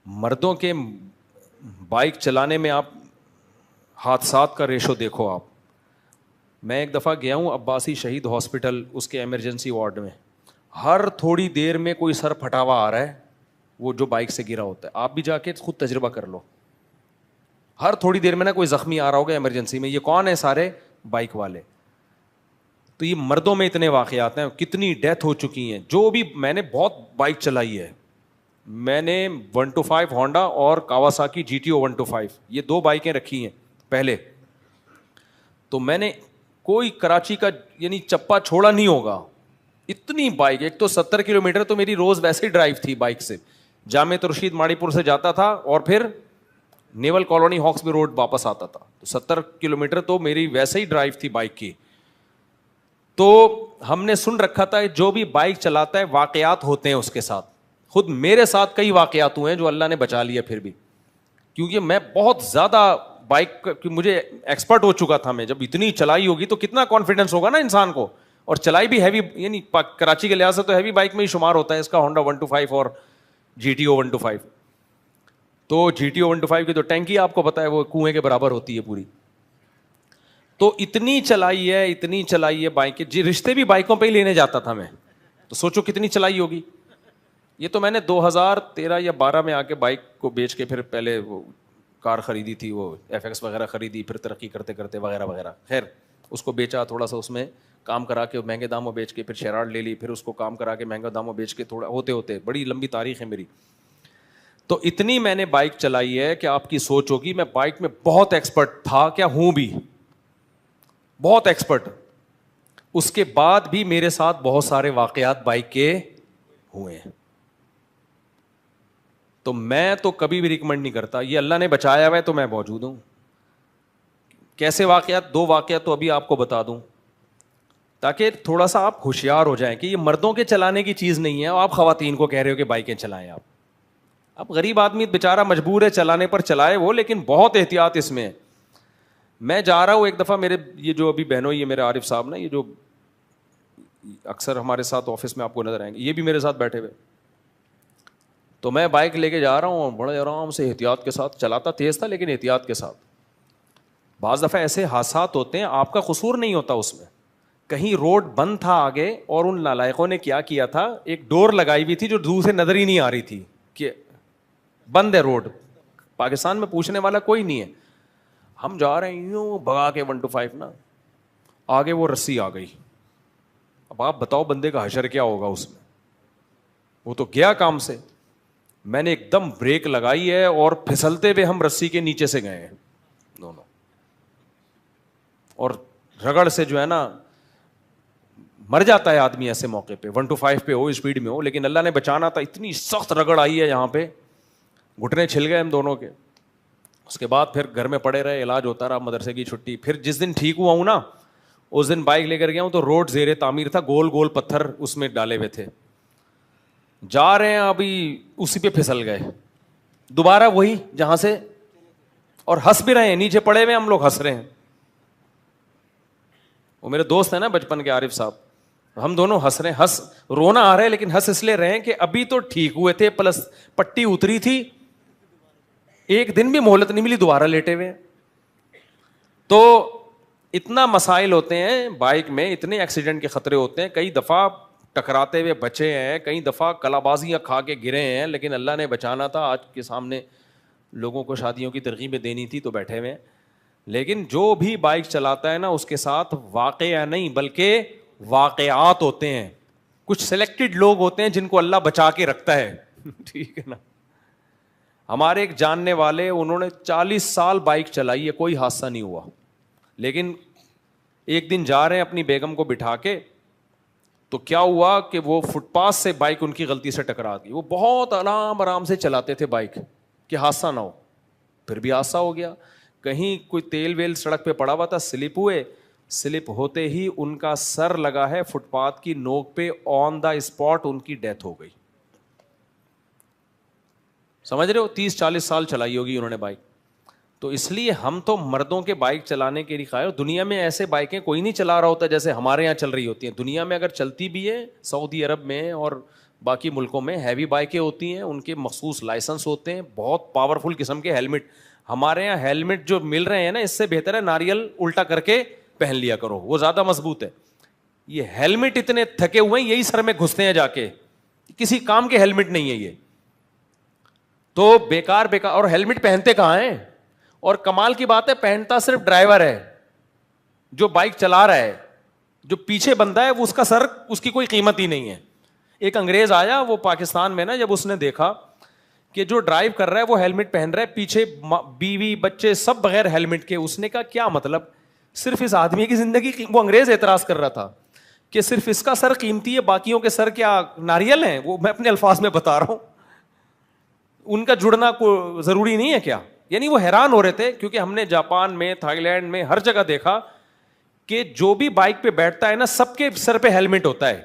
مردوں کے بائک چلانے میں آپ حادثات کا ریشو دیکھو آپ. میں ایک دفعہ گیا ہوں عباسی شہید ہاسپٹل, اس کے ایمرجنسی وارڈ میں, ہر تھوڑی دیر میں کوئی سر پھٹا ہوا آ رہا ہے, وہ جو بائک سے گرا ہوتا ہے. آپ بھی جا کے خود تجربہ کر لو, ہر تھوڑی دیر میں نا کوئی زخمی آ رہا ہوگا ایمرجنسی میں. یہ کون ہے؟ سارے بائک والے. تو یہ مردوں میں اتنے واقعات ہیں, کتنی ڈیتھ ہو چکی ہیں. جو بھی میں نے بہت بائک چلائی ہے, میں نے 125 ہونڈا اور کاواساکی GTO 125 یہ دو بائکیں رکھی ہیں پہلے. تو میں نے کوئی کراچی کا یعنی چپا چھوڑا نہیں ہوگا, اتنی بائک. ایک تو 70 کلومیٹر تو میری روز ویسے ہی ڈرائیو تھی بائک سے. جامع ترشید ماڑی پور سے جاتا تھا اور پھر نیول کالونی ہاکس بے روڈ واپس آتا تھا. تو 70 کلومیٹر تو میری ویسے ہی ڈرائیو تھی بائک کی. تو ہم نے سن رکھا تھا جو بھی بائک چلاتا ہے واقعات ہوتے ہیں اس کے ساتھ. خود میرے ساتھ کئی واقعات ہوئے ہیں جو اللہ نے بچا لیا پھر بھی, کیونکہ میں بہت زیادہ بائک مجھے ایکسپرٹ ہو چکا تھا. میں جب اتنی چلائی ہوگی تو کتنا کانفیڈنس ہوگا نا انسان کو. اور چلائی بھی ہیوی, یعنی کراچی کے لحاظ سے تو ہیوی بائک میں ہی شمار ہوتا ہے اس کا ہونڈا 125 اور GTO 125. تو GTO 125 کی تو ٹینکی آپ کو پتا ہے وہ کنویں کے برابر ہوتی ہے پوری. تو اتنی چلائی ہے بائک. جی رشتے بھی بائکوں پہ ہی لینے جاتا تھا میں, تو سوچو کتنی چلائی ہوگی. یہ تو میں نے 2013 یا 12 میں آ کے بائک کو بیچ کے پھر پہلے وہ کار خریدی تھی, وہ FX وغیرہ خریدی, پھر ترقی کرتے کرتے وغیرہ وغیرہ. خیر اس کو بیچا, تھوڑا سا اس میں کام کرا کے مہنگے داموں بیچ کے, پھر شیراڈ لے لی, پھر اس کو کام کرا کے مہنگے داموں بیچ کے, تھوڑا ہوتے ہوتے بڑی لمبی تاریخ ہے میری. تو اتنی میں نے بائک چلائی ہے کہ آپ کی سوچ ہوگی. میں بائک میں بہت ایکسپرٹ تھا, کیا ہوں بھی بہت ایکسپرٹ. اس کے بعد بھی میرے ساتھ بہت سارے واقعات بائک کے ہوئے ہیں. تو میں تو کبھی بھی ریکمنڈ نہیں کرتا, یہ اللہ نے بچایا ہوا ہے تو میں موجود ہوں. کیسے واقعات؟ 2 واقعات تو ابھی آپ کو بتا دوں تاکہ تھوڑا سا آپ ہوشیار ہو جائیں کہ یہ مردوں کے چلانے کی چیز نہیں ہے. آپ خواتین کو کہہ رہے ہو کہ بائکیں چلائیں. آپ غریب آدمی بیچارہ مجبور ہے چلانے پر, چلائے وہ, لیکن بہت احتیاط اس میں ہے. میں جا رہا ہوں ایک دفعہ, میرے یہ جو ابھی بہنوں, یہ میرے عارف صاحب نا, یہ جو اکثر ہمارے ساتھ آفس میں آپ کو نظر آئیں گے, یہ بھی میرے ساتھ بیٹھے ہوئے. تو میں بائک لے کے جا رہا ہوں, بڑے آرام سے احتیاط کے ساتھ چلاتا, تیز تھا لیکن احتیاط کے ساتھ. بعض دفعہ ایسے حادثات ہوتے ہیں آپ کا قصور نہیں ہوتا اس میں. کہیں روڈ بند تھا آگے, اور ان نالائقوں نے کیا تھا, ایک ڈور لگائی ہوئی تھی جو دور سے نظر ہی نہیں آ رہی تھی کہ بند ہے روڈ. پاکستان میں پوچھنے والا کوئی نہیں ہے. ہم جا رہے ہیں یوں بھگا کے 125 نا, آگے وہ رسی آ گئی. اب آپ بتاؤ بندے کا حشر کیا ہوگا اس میں, وہ تو گیا کام سے. میں نے ایک دم بریک لگائی ہے اور پھسلتے ہوئے ہم رسی کے نیچے سے گئے ہیں دونوں, اور رگڑ سے جو ہے نا مر جاتا ہے آدمی ایسے موقع پہ. 125 پہ ہو, اسپیڈ میں ہو, لیکن اللہ نے بچانا تھا. اتنی سخت رگڑ آئی ہے یہاں پہ, گھٹنے چھل گئے ہم دونوں کے. اس کے بعد پھر گھر میں پڑے رہے, علاج ہوتا رہا, مدرسے کی چھٹی. پھر جس دن ٹھیک ہوا ہوں نا, اس دن بائک لے کر گیا ہوں تو روڈ زیر تعمیر تھا, گول گول پتھر اس میں ڈالے ہوئے تھے. جا رہے ہیں ابھی اسی پہ پھسل گئے دوبارہ وہی جہاں سے, اور ہنس بھی رہے ہیں, نیچے پڑے ہوئے ہم لوگ ہنس رہے ہیں. وہ میرے دوست ہیں نا بچپن کے, عارف صاحب, ہم دونوں ہنس رہے ہیں. ہنس رونا آ رہا ہے لیکن ہنس اس لیے رہے ہیں کہ ابھی تو ٹھیک ہوئے تھے, پلس پٹی اتری تھی, ایک دن بھی مہلت نہیں ملی, دوبارہ لیٹے ہوئے. تو اتنا مسائل ہوتے ہیں بائک میں, اتنے ایکسیڈنٹ کے خطرے ہوتے ہیں. کئی دفعہ ٹکراتے ہوئے بچے ہیں, کئی دفعہ کلابازیاں کھا کے گرے ہیں, لیکن اللہ نے بچانا تھا. آج کے سامنے لوگوں کو شادیوں کی ترغیبیں دینی تھی تو بیٹھے ہوئے ہیں. لیکن جو بھی بائک چلاتا ہے نا, اس کے ساتھ واقعہ نہیں بلکہ واقعات ہوتے ہیں. کچھ سلیکٹڈ لوگ ہوتے ہیں جن کو اللہ بچا کے رکھتا ہے. ٹھیک ہے نا. ہمارے ایک جاننے والے, انہوں نے 40 سال بائک چلائی ہے, کوئی حادثہ نہیں ہوا. لیکن ایک دن جا رہے ہیں اپنی بیگم کو بٹھا کے, تو کیا ہوا کہ وہ فٹ پاتھ سے بائک ان کی غلطی سے ٹکرا گئی. وہ بہت آرام سے چلاتے تھے بائک کہ حادثہ نہ ہو, پھر بھی حادثہ ہو گیا. کہیں کوئی تیل ویل سڑک پہ پڑا ہوا تھا, سلپ ہوئے, سلپ ہوتے ہی ان کا سر لگا ہے فٹ پاتھ کی نوک پہ, آن دا اسپاٹ ان کی ڈیتھ ہو گئی. سمجھ رہے ہو, 30-40 سال چلائی ہوگی انہوں نے بائک. تو اس لیے ہم تو مردوں کے بائک چلانے کے لیے قائل. دنیا میں ایسے بائکیں کوئی نہیں چلا رہا ہوتا جیسے ہمارے یہاں چل رہی ہوتی ہیں. دنیا میں اگر چلتی بھی ہے, سعودی عرب میں اور باقی ملکوں میں ہیوی بائکیں ہوتی ہیں, ان کے مخصوص لائسنس ہوتے ہیں, بہت پاورفل قسم کے ہیلمٹ. ہمارے یہاں ہیلمٹ جو مل رہے ہیں نا, اس سے بہتر ہے ناریل الٹا کر کے پہن لیا کرو, وہ زیادہ مضبوط ہے. یہ ہیلمٹ اتنے تھکے ہوئے ہیں, یہی سر میں گھستے ہیں جا کے, کسی کام کے ہیلمٹ نہیں ہے یہ تو بیکار. اور ہیلمٹ پہنتے کہاں ہیں؟ اور کمال کی بات ہے پہنتا صرف ڈرائیور ہے جو بائک چلا رہا ہے, جو پیچھے بندہ ہے وہ اس کا سر, اس کی کوئی قیمت ہی نہیں ہے. ایک انگریز آیا وہ پاکستان میں نا, جب اس نے دیکھا کہ جو ڈرائیو کر رہا ہے وہ ہیلمٹ پہن رہا ہے, پیچھے بیوی بچے سب بغیر ہیلمٹ کے, اس نے کہا کیا مطلب, صرف اس آدمی کی زندگی. وہ انگریز اعتراض کر رہا تھا کہ صرف اس کا سر قیمتی ہے, باقیوں کے سر کیا ناریل ہیں. وہ میں اپنے الفاظ میں بتا رہا ہوں, ان کا جڑنا کو ضروری نہیں ہے کیا؟ یعنی وہ حیران ہو رہے تھے, کیونکہ ہم نے جاپان میں, تھائی لینڈ میں, ہر جگہ دیکھا کہ جو بھی بائک پہ بیٹھتا ہے نا, سب کے سر پہ ہیلمٹ ہوتا ہے.